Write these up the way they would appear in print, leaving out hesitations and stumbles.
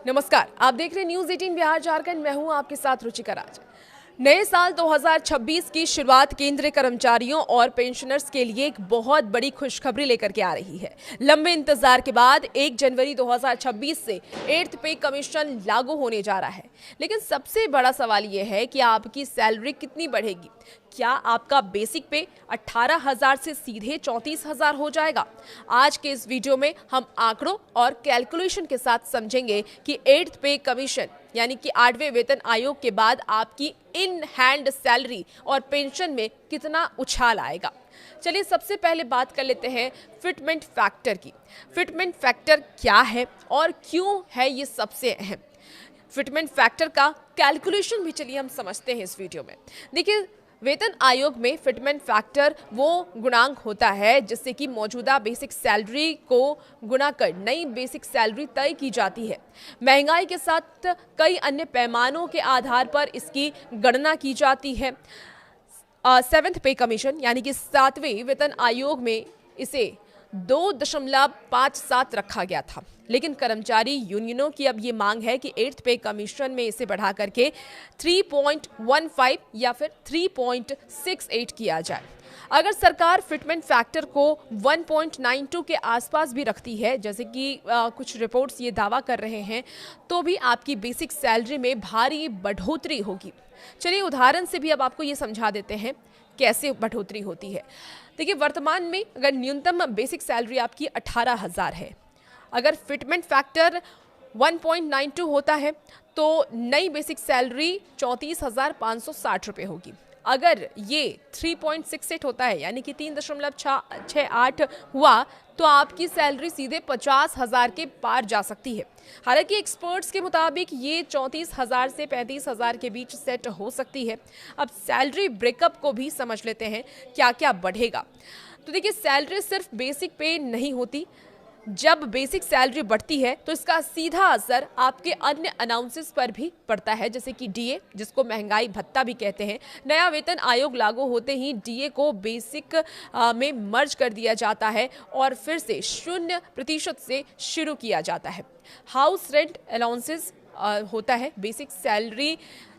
नमस्कार, आप देख रहे हैं न्यूज 18 बिहार झारखंड। मैं हूं आपके साथ रुचिका राज। नए साल 2026 की शुरुआत केंद्रीय कर्मचारियों और पेंशनर्स के लिए एक बहुत बड़ी खुशखबरी लेकर के आ रही है। लंबे इंतजार के बाद 1 जनवरी 2026 से 8th पे कमीशन लागू होने जा रहा है। लेकिन सबसे बड़ा सवाल यह है कि आपकी सैलरी कितनी बढ़ेगी। क्या आपका बेसिक पे 18,000 से सीधे 34,000 हो जाएगा? आज के इस वीडियो में हम आंकड़ों और कैलकुलेशन के साथ समझेंगे कि 8th पे कमीशन यानी कि 8वें वेतन आयोग के बाद आपकी इन हैंड सैलरी और पेंशन में कितना उछाल आएगा। चलिए सबसे पहले बात कर लेते हैं फिटमेंट फैक्टर की। फिटमेंट फैक्टर क्या है और क्यों है ये सबसे अहम। फिटमेंट फैक्टर का कैलकुलेशन भी चलिए हम समझते हैं इस वीडियो में। देखिए, वेतन आयोग में फिटमेंट फैक्टर वो गुणांक होता है जिससे कि मौजूदा बेसिक सैलरी को गुणा कर नई बेसिक सैलरी तय की जाती है। महंगाई के साथ कई अन्य पैमानों के आधार पर इसकी गणना की जाती है। 7th पे कमीशन यानी कि 7वें वेतन आयोग में इसे 2.57 रखा गया था, लेकिन कर्मचारी यूनियनों की अब ये मांग है कि 8th पे कमीशन में इसे बढ़ा करके 3.15 या फिर 3.68 किया जाए। अगर सरकार फिटमेंट फैक्टर को 1.92 के आसपास भी रखती है, जैसे कि कुछ रिपोर्ट्स ये दावा कर रहे हैं, तो भी आपकी बेसिक सैलरी में भारी बढ़ोतरी होगी। चलिए उदाहरण से भी अब आपको ये समझा देते हैं कैसे बढ़ोतरी होती है। देखिए, वर्तमान में अगर न्यूनतम बेसिक सैलरी आपकी 18,000 है, अगर फिटमेंट फैक्टर 1.92 होता है तो नई बेसिक सैलरी 34,560 रुपये होगी। अगर ये 3.68 होता है यानी कि 3.68 हुआ तो आपकी सैलरी सीधे 50,000 के पार जा सकती है। हालांकि एक्सपर्ट्स के मुताबिक ये 34,000 से 35,000 के बीच सेट हो सकती है। अब सैलरी ब्रेकअप को भी समझ लेते हैं क्या क्या बढ़ेगा। तो देखिए, सैलरी सिर्फ बेसिक पे नहीं होती। जब बेसिक सैलरी बढ़ती है तो इसका सीधा असर आपके अन्य अनाउंसेस पर भी पड़ता है, जैसे कि डीए, जिसको महंगाई भत्ता भी कहते हैं। नया वेतन आयोग लागू होते ही डीए को बेसिक में मर्ज कर दिया जाता है और फिर से 0% से शुरू किया जाता है। हाउस रेंट अलाउंसेस होता है। बेसिक सैलरी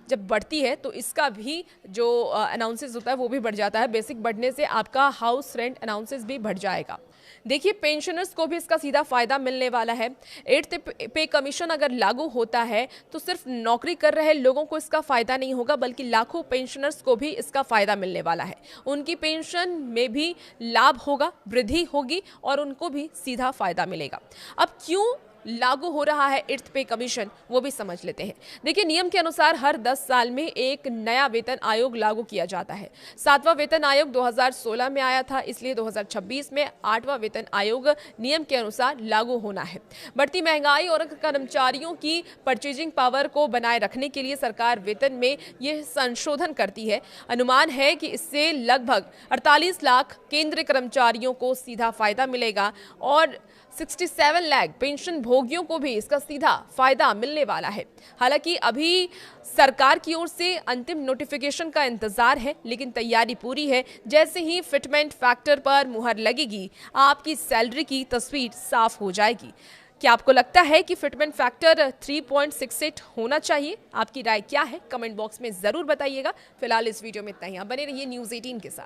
जब बढ़ती है तो इसका भी जो अनाउंसेस होता है वो भी बढ़ जाता है। बेसिक बढ़ने से आपका हाउस रेंट अनाउंसेस भी बढ़ जाएगा। देखिए, पेंशनर्स को भी इसका सीधा फायदा मिलने वाला है। 8th पे कमीशन अगर लागू होता है तो सिर्फ नौकरी कर रहे लोगों को इसका फायदा नहीं होगा, बल्कि लाखों पेंशनर्स को भी इसका फायदा मिलने वाला है। उनकी पेंशन में भी लाभ होगा, वृद्धि होगी और उनको भी सीधा फायदा मिलेगा। अब क्यों लागू हो रहा है 8th पे कमीशन, वो भी समझ लेते हैं। देखिए, नियम के अनुसार हर 10 साल में एक नया वेतन आयोग लागू किया जाता है। 7वां वेतन आयोग 2016 में आया था, इसलिए 2026 में 8वां वेतन आयोग नियम के अनुसार लागू होना है। बढ़ती महंगाई और कर्मचारियों की परचेजिंग पावर को बनाए रखने के लिए सरकार वेतन में यह संशोधन करती है। अनुमान है कि इससे लगभग 48 लाख केंद्रीय कर्मचारियों को सीधा फायदा मिलेगा और 67 लाख पेंशन भोगियों को भी इसका सीधा फायदा मिलने वाला है। हालांकि अभी सरकार की ओर से अंतिम नोटिफिकेशन का इंतजार है, लेकिन तैयारी पूरी है। जैसे ही फिटमेंट फैक्टर पर मुहर लगेगी, आपकी सैलरी की तस्वीर साफ हो जाएगी। क्या आपको लगता है कि फिटमेंट फैक्टर 3.68 होना चाहिए? आपकी राय क्या है? कमेंट बॉक्स में जरूर बताइएगा। फिलहाल इस वीडियो में इतना ही। आप बने रहिए न्यूज 18 के साथ।